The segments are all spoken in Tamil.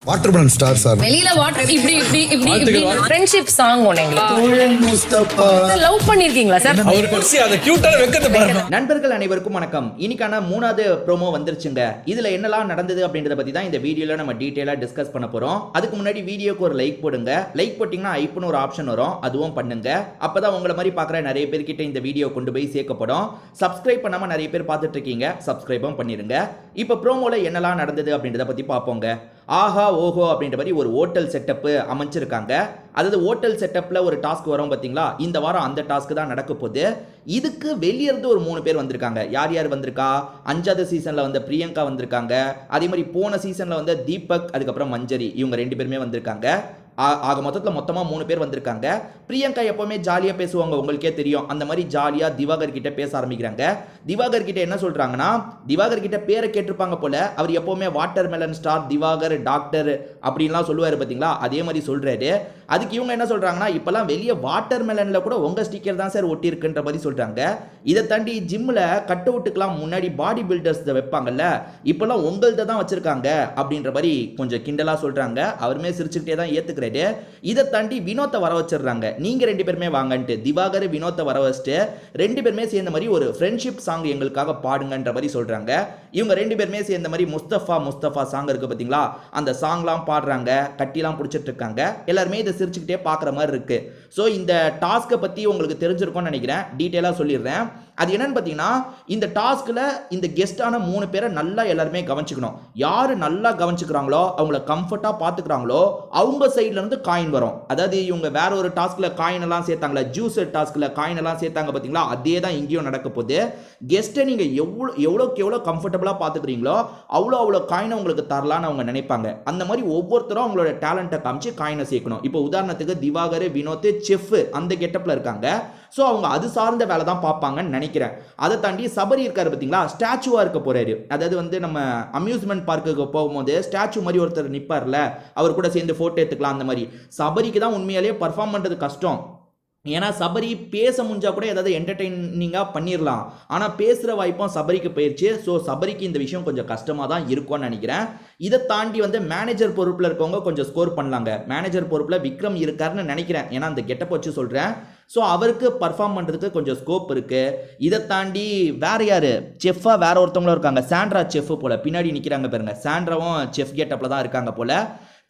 வாட்டர்மெலன் ஸ்டார் சார் வெளியில வாட்டர் இப்படி ஃப்ரெண்ட்ஷிப் சாங் லவ் பண்ணிருக்கீங்களா சார்? அவருக்கு அந்த கியூட்டான வெக்கத்தை பாருங்க. நண்பர்கள் அனைவருக்கும் வணக்கம். இன்னைக்கான 3வது ப்ரோமோ வந்துருச்சுங்க. இதுல என்னலாம் நடந்தது அப்படின்றத பத்தி தான் இந்த வீடியோல நம்ம டீடைலா டிஸ்கஸ் பண்ண போறோம். அதுக்கு முன்னாடி வீடியோக்கு ஒரு லைக் போடுங்க. லைக் போட்டீங்கன்னா ஐப்னு ஒரு ஆப்ஷன் வரும், அதுவும் பண்ணுங்க. அப்பதான் உங்களை மாதிரி பாக்குற நிறைய பேர்கிட்ட இந்த வீடியோ கொண்டு போய் சேர்க்கப்படும். சப்ஸ்கிரைப் பண்ணாம நிறைய பேர் பார்த்துட்டு இருக்கீங்க, சப்ஸ்கிரைபும் பண்ணிருங்க. இப்ப ப்ரோமோல என்னலாம் நடந்தது அப்படின்றத பத்தி பார்ப்போங்க. ஆஹா ஓஹோ அப்படின்ற மாதிரி ஒரு ஹோட்டல் செட்டப் அமைச்சிருக்காங்க. அதாவது ஹோட்டல் செட்டப்ல ஒரு டாஸ்க் வரும் பாத்தீங்களா, இந்த வாரம் அந்த டாஸ்க் தான் நடக்க போகுது. இதுக்கு வெளியே இருந்து ஒரு 3 பேர் வந்திருக்காங்க. யார் யார் வந்திருக்கா? 5வது சீசன்ல வந்த பிரியங்கா வந்திருக்காங்க. அதே மாதிரி போன சீசன்ல வந்த தீபக், அதுக்கப்புறம் மஞ்சரி, இவங்க 2 பேருமே வந்திருக்காங்க. ஆக மொத்தமா 3 பேர் வந்திருக்காங்க. பிரியங்கா எப்பவுமே ஜாலியா பேசுவாங்க, உங்களுக்கே தெரியும். அந்த மாதிரி ஜாலியா திவாகர் கிட்ட பேச ஆரம்பிக்கிறாங்க. திவாகர் கிட்ட என்ன சொல்றாங்கன்னா, திவாகர் கிட்ட பேரை கேட்டிருப்பாங்க போல, அவர் எப்பவுமே வாட்டர்மெலன் ஸ்டார் திவாகர் டாக்டர் அப்படின்லாம் சொல்லுவாரு பாத்தீங்களா, அதே மாதிரி சொல்றாரு. அதுக்கு இவங்க என்ன சொல்றாங்கன்னா, இப்பெல்லாம் வெளியே வாட்டர்மெலன்ல கூட உங்க ஸ்டிக்கர் தான் சார் ஒட்டி இருக்குன்ற மாதிரி சொல்றாங்க. இதை தாண்டி ஜிம்ல கட் அவுட்டுக்கெல்லாம் முன்னாடி பாடி பில்டர்ஸ் வைப்பாங்கல்ல, இப்பெல்லாம் உங்கள்த தான் வச்சிருக்காங்க அப்படின்ற மாதிரி கொஞ்சம் கிண்டலா சொல்றாங்க. அவருமே சிரிச்சுக்கிட்டே தான் ஏத்துக்கிறாரு. இதை தாண்டி வினோத்தை வர வச்சிடுறாங்க. நீங்க 2 பேருமே வாங்கன்ட்டு திவாகர் வினோத்தை வர வச்சுட்டு 2 பேருமே சேர்ந்த மாதிரி ஒரு ஃப்ரெண்ட்ஷிப் சாங் எங்களுக்காக பாடுங்கன்ற மாதிரி சொல்றாங்க. இவங்க 2 பேருமே சேர்ந்த மாதிரி முஸ்தபா சாங் இருக்கு பாத்தீங்களா, அந்த சாங்லாம் பாடுறாங்க, கட்டிலாம் பிடிச்சிட்டு இருக்காங்க. எல்லாருமே இதை சிரிச்சுக்கிட்டே பார்க்குற மாதிரி இருக்கு. ஸோ இந்த டாஸ்க்கை பற்றி உங்களுக்கு தெரிஞ்சிருக்கும்னு நினைக்கிறேன். டீட்டெயிலாக சொல்லிடுறேன். அது என்னன்னு பார்த்தீங்கன்னா, இந்த டாஸ்கில் இந்த கெஸ்டான 3 பேரை நல்லா எல்லாருமே கவனிச்சுக்கணும். யார் நல்லா கவனிச்சுக்கிறாங்களோ, அவங்கள கம்ஃபர்ட்டாக பார்த்துக்கிறாங்களோ, அவங்க சைட்லேருந்து காயின் வரும். அதாவது இவங்க வேற ஒரு டாஸ்கில் காயின் எல்லாம் சேர்த்தாங்களா, ஜூஸ் டாஸ்கில் காயின் எல்லாம் சேர்த்தாங்க பார்த்தீங்களா, அதே தான் இங்கேயும் நடக்க போகுது. கெஸ்ட்டை நீங்கள் எவ்வளோக்கு எவ்வளோ கம்ஃபர்டபுளாக பார்த்துக்கிறீங்களோ அவ்வளோ காயினை உங்களுக்கு தரலான்னு அவங்க நினைப்பாங்க. அந்த மாதிரி ஒவ்வொருத்தரும் அவங்களோட டேலண்ட்டை காமிச்சு காயினை சேர்க்கணும். இப்போ உதாரணத்துக்கு திவாகர் வினோத் செஃப் அந்த கெட்டப்பில் இருக்காங்க. ஸோ அவங்க அது சார்ந்த வேலை தான் பார்ப்பாங்கன்னு நினைக்கிறேன். அதை தாண்டி சபரி இருக்காரு பார்த்தீங்களா, ஸ்டாச்சுவாக இருக்க போறாரு. அதாவது வந்து நம்ம அம்யூஸ்மெண்ட் பார்க்குக்கு போகும்போது ஸ்டாச்சு மாதிரி ஒருத்தர் நிற்பார்ல, அவர் கூட சேர்ந்து ஃபோட்டோ எடுத்துக்கலாம். அந்த மாதிரி சபரிக்கு தான் உண்மையாலேயே பர்ஃபார்ம் பண்ணுறது கஷ்டம். ஏன்னா சபரி பேச முடிஞ்சா கூட ஏதாவது என்டர்டெய்னிங்காக பண்ணிடலாம், ஆனால் பேசுகிற வாய்ப்பும் சபரிக்கு போயிடுச்சு. ஸோ சபரிக்கு இந்த விஷயம் கொஞ்சம் கஷ்டமாக தான் இருக்கும்னு நினைக்கிறேன். இதை தாண்டி வந்து மேனேஜர் பொறுப்பில் இருக்கவங்க கொஞ்சம் ஸ்கோர் பண்ணலாங்க. மேனேஜர் பொறுப்பில் விக்ரம் இருக்காருன்னு நினைக்கிறேன், ஏன்னா அந்த கெட்டப் வச்சு சொல்கிறேன். ஸோ அவருக்கு பர்ஃபார்ம் பண்ணுறதுக்கு கொஞ்சம் ஸ்கோப் இருக்குது. இதை தாண்டி வேற யார் செஃப்பாக வேற ஒருத்தவங்களும் இருக்காங்க. சாண்ட்ரா செஃப் போல் பின்னாடி நிற்கிறாங்க பாருங்க, சாண்ட்ராவும் செஃப் கெட்டப்பில் தான் இருக்காங்க போல்.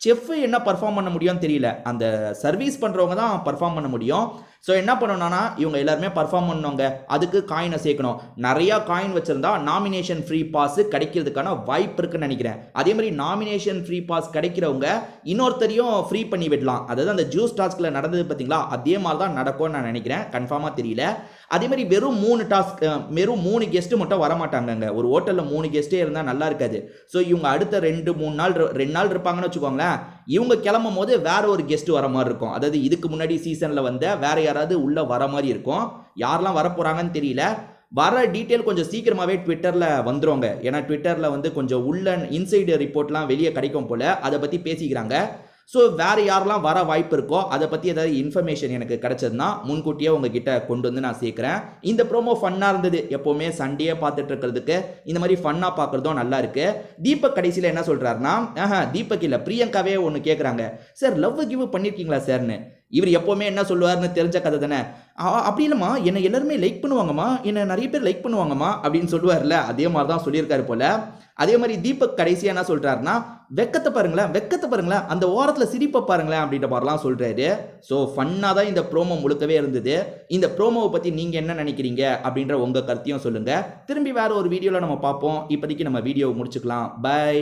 செஃப் என்ன பர்ஃபார்ம் பண்ண முடியும்னு தெரியல, அந்த சர்வீஸ் பண்ணுறவங்க தான் பர்ஃபார்ம் பண்ண முடியும். ஸோ என்ன பண்ணணும்னா, இவங்க எல்லாருமே பர்ஃபார்ம் பண்ணுவாங்க, அதுக்கு காயினை சேர்க்கணும். நிறையா காயின் வச்சுருந்தா நாமினேஷன் ஃப்ரீ பாஸ் கிடைக்கிறதுக்கான வாய்ப்பு இருக்குன்னு நினைக்கிறேன். அதே மாதிரி நாமினேஷன் ஃப்ரீ பாஸ் கிடைக்கிறவங்க இன்னொருத்தரையும் ஃப்ரீ பண்ணி விடலாம். அதாவது அந்த ஜூஸ் டாஸ்கில் நடந்தது பார்த்தீங்களா, அதே மாதிரி தான் நடக்கும்னு நான் நினைக்கிறேன், கன்ஃபார்மாக தெரியல. அதே மாதிரி வெறும் 3 கெஸ்ட்டு மட்டும் வரமாட்டாங்க. ஒரு ஹோட்டலில் 3 கெஸ்ட்டே இருந்தால் நல்லா இருக்காது. ஸோ இவங்க அடுத்த 2 நாள் இருப்பாங்கன்னு வச்சுக்கோங்களேன். இவங்க கிளம்பும் போது வேற ஒரு கெஸ்ட் வர மாதிரி இருக்கும். அதாவது இதுக்கு முன்னாடி சீசனில் வந்த வேற யாராவது உள்ள வர மாதிரி இருக்கும். யாரெல்லாம் வர போறாங்கன்னு தெரியல. வர டீட்டெயில் கொஞ்சம் சீக்கிரமாகவே ட்விட்டரில் வந்துருவாங்க. ஏன்னா ட்விட்டரில் வந்து கொஞ்சம் உள்ள இன்சைடு ரிப்போர்ட்லாம் வெளியே கிடைக்கும் போல், அதை பற்றி பேசிக்கிறாங்க. ஸோ வேறு யாரெல்லாம் வர வாய்ப்பு இருக்கோ அதை பற்றி ஏதாவது இன்ஃபர்மேஷன் எனக்கு கிடைச்சதுன்னா முன்கூட்டியே உங்ககிட்ட கொண்டு வந்து நான் சேர்க்குறேன். இந்த ப்ரோமோ ஃபன்னாக இருந்தது. எப்போவுமே சண்டே பார்த்துட்டு இருக்கிறதுக்கு இந்த மாதிரி ஃபன்னாக பார்க்குறதும் நல்லா இருக்கு. தீபக் கடைசியில் என்ன சொல்கிறாருன்னா, தீபக் இல்லை பிரியங்காவே ஒன்று கேட்குறாங்க, சார் லவ் கிவ் பண்ணியிருக்கீங்களா சார்னு. இவர் எப்போவுமே என்ன சொல்லுவார்னு தெரிஞ்ச கதை தானே. அப்படி இல்லைம்மா, என்னை எல்லாருமே லைக் பண்ணுவாங்கம்மா, என்னை நிறைய பேர் லைக் பண்ணுவாங்கம்மா அப்படின்னு சொல்லுவார்ல, அதே மாதிரி தான் சொல்லியிருக்காரு போல. அதே மாதிரி தீபக் கடைசியாக என்ன சொல்கிறாருன்னா, வெக்கத்தை பாருங்களேன், அந்த ஓரத்தில் சிரிப்பை பாருங்களேன் அப்படின்ற மாதிரிலாம் சொல்கிறாரு. ஸோ ஃபன்னாக தான் இந்த ப்ரோமோ முழுக்கவே இருந்தது. இந்த ப்ரோமோவை பற்றி நீங்கள் என்ன நினைக்கிறீங்க அப்படின்ற உங்கள் கருத்தையும் சொல்லுங்கள். திரும்பி வேறு ஒரு வீடியோவில் நம்ம பார்ப்போம். இப்போதைக்கு நம்ம வீடியோவை முடிச்சுக்கலாம். பை.